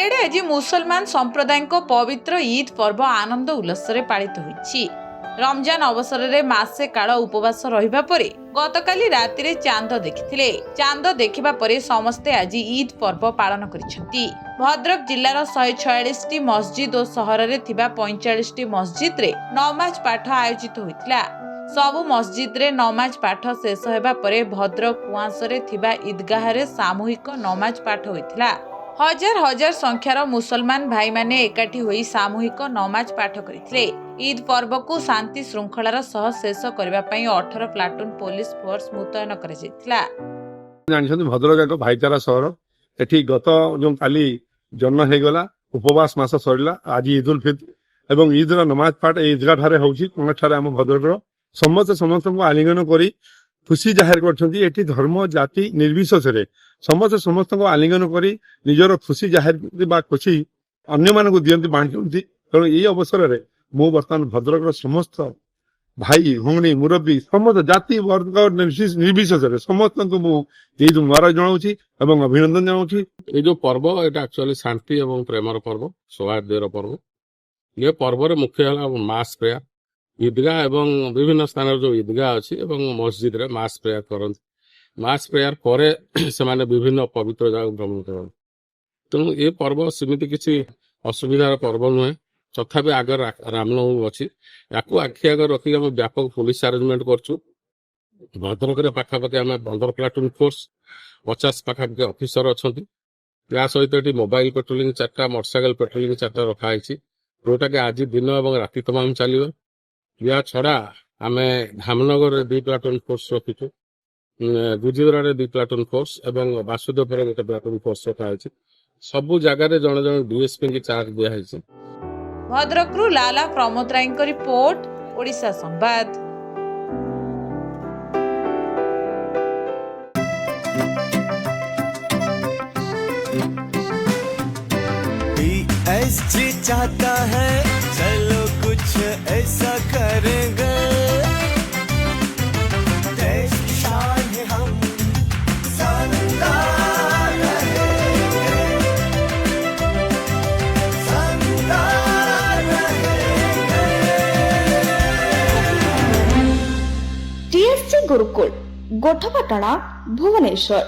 ଚାରିଆଡ଼େ ଆଜି ମୁସଲମାନ ସମ୍ପ୍ରଦାୟଙ୍କ ପବିତ୍ର ଇଦ୍ ପର୍ବ ଆନନ୍ଦ ଉଲ୍ଲାସରେ ପାଳିତ ହୋଇଛି। ରମଜାନ ଅବସରରେ ମାସେ କାଳ ଉପବାସ ରହିବା ପରେ ଗତକାଲି ରାତିରେ ଚାନ୍ଦ ଦେଖିଥିଲେ। ଚାନ୍ଦ ଦେଖିବା ପରେ ସମସ୍ତେ ଆଜି ଇଦ୍ ପର୍ବ ପାଳନ କରିଛନ୍ତି। ଭଦ୍ରକ ଜିଲ୍ଲାର 146ଟି ମସଜିଦ୍ ଓ ସହରରେ ଥିବା 45ଟି ମସଜିଦରେ ନମାଜ ପାଠ ଆୟୋଜିତ ହୋଇଥିଲା। ସବୁ ମସଜିଦରେ ନମାଜ ପାଠ ଶେଷ ହେବା ପରେ ଭଦ୍ରକ କୁଆଁସରେ ଥିବା ଇଦଗାହରେ ସାମୂହିକ ନମାଜ ପାଠ ହୋଇଥିଲା। ହଜାର ହଜାର ସଂଖ୍ୟାର ମୁସଲମାନ ଭାଇମାନେ ଏକାଠି ହୋଇ ସାମୂହିକ ନମାଜ ପାଠ କରିଥିଲେ। ଇଦ୍ ପର୍ବକୁ ଶାନ୍ତି ଶୃଙ୍ଖଳାର ସହ ଶେଷ କରିବା ପାଇଁ 18 ପ୍ଲାଟୁନ ପୋଲିସ ଫୋର୍ସ ମୁତୟନ କରାଯାଇଥିଲା। ଜାଣିଛନ୍ତି ଭଦ୍ରକ ଏକ ଭାଇଚାରା ସହର। ଏଠି ଗତ ଯୋଉ କାଲି ଜନ୍ମ ହେଇଗଲା, ଉପବାସ ମାସ ସରିଲା, ଆଜି ଇଦ୍ ଉଲ୍ ଫିତ୍ର ଏବଂ ଇଦର ନମାଜ ପାଠ ଏଇ ଇଦଗାହ ଠାରେ ହଉଛି। ଠାରେ ଆମ ଭଦ୍ରକର ସମସ୍ତେ ସମସ୍ତଙ୍କୁ ଆଲିଙ୍ଗନ କରି ଖୁସି ଜାହିର କରିଛନ୍ତି। ଏଠି ଧର୍ମ ଜାତି ନିର୍ବିଶେଷରେ ସମସ୍ତେ ସମସ୍ତଙ୍କୁ ଆଲିଙ୍ଗନ କରି ନିଜର ଖୁସି ଜାହିର ବା ଖୁସି ଅନ୍ୟମାନଙ୍କୁ ଦିଅନ୍ତି, ବାଣ୍ଟନ୍ତି। ତେଣୁ ଏହି ଅବସରରେ ମୁଁ ବର୍ତ୍ତମାନ ଭଦ୍ରକର ସମସ୍ତ ଭାଇ ଭଉଣୀ ମୁରବ୍ବୀ ସମସ୍ତ ଜାତି ବର୍ଗ ନିର୍ବିଶେଷରେ ସମସ୍ତଙ୍କୁ ମୁଁ ଇଦ୍ ମୁବାରକ ଜଣାଉଛି ଏବଂ ଅଭିନନ୍ଦନ ଜଣାଉଛି। এই যে পর্ব এটা আকচুয়ালি শান্তি এবং প্রেমর পর্ব, সৌহার্দ্যের পর্ব। ଏ ପର୍ବରେ ମୁଖ୍ୟ ହେଲା ମାସ୍ ପ୍ରେୟାର। ଇଦଗାହ ଏବଂ ବିଭିନ୍ନ ସ୍ଥାନରେ ଯୋଉ ଇଦଗାହ ଅଛି ଏବଂ ମସଜିଦରେ ମାସ୍ ପ୍ରେୟାର କରନ୍ତି। ମାସ୍ ପ୍ରେୟାର ପରେ ସେମାନେ ବିଭିନ୍ନ ପବିତ୍ର ଜାଗାକୁ ଭ୍ରମଣ କରନ୍ତି। ତେଣୁ ଏ ପର୍ବ ସେମିତି କିଛି ଅସୁବିଧାର ପର୍ବ ନୁହେଁ। ତଥାପି ଆଗରେ ରାମନବମୀ ଅଛି। ୟାକୁ ଆଖି ଆଗରେ ରଖିକି ଆମେ ବ୍ୟାପକ ପୋଲିସ ଆରେଞ୍ଜମେଣ୍ଟ କରୁଛୁ। ଭଦ୍ରକରେ ପାଖାପାଖି ଆମେ 15 ପ୍ଲାଟୁନ ଫୋର୍ସ, 50 ପାଖାପାଖି ଅଫିସର ଅଛନ୍ତି। ୟା ସହିତ ଏଠି ମୋବାଇଲ ପେଟ୍ରୋଲିଂ 4ଟା, ମୋଟରସାଇକେଲ ପେଟ୍ରୋଲିଂ 4ଟା ରଖାହେଇଛି, ଯୋଉଟାକି ଆଜି ଦିନ ଏବଂ ରାତି ତମାମ ଚାଲିବ। ୟା ଛଡା ଆମେ ଧାମନଗରରେ 2 ପ୍ଲାଟୁନ ଫୋର୍ସ ରଖିଛୁ, ଗୁଜିଦରାରେ 2 ପ୍ଲାଟୁନ ଫୋର୍ସ ଏବଂ ବାସୁଦେବପୁରରେ 1 ପ୍ଲାଟୁନ ଫୋର୍ସ ରଖାହେଇଛି। ସବୁ ଜାଗାରେ ଜଣେ ଜଣେ ଡିଏସପି କି ଚାର୍ଜ ଦିଆହେଇଛି। ଭଦ୍ରକରୁ ଲାଲା ପ୍ରମୋଦ ରାୟଙ୍କ ରିପୋର୍ଟ, ଓଡ଼ିଶା ସମ୍ବାଦ। PSG चाहता है चलो कुछ ऐसा करेंगे, देश की शान है हम शानदार रहेंगे, शानदार रहेंगे। TSC गुरुकुल गोठपाटणा भुवनेश्वर।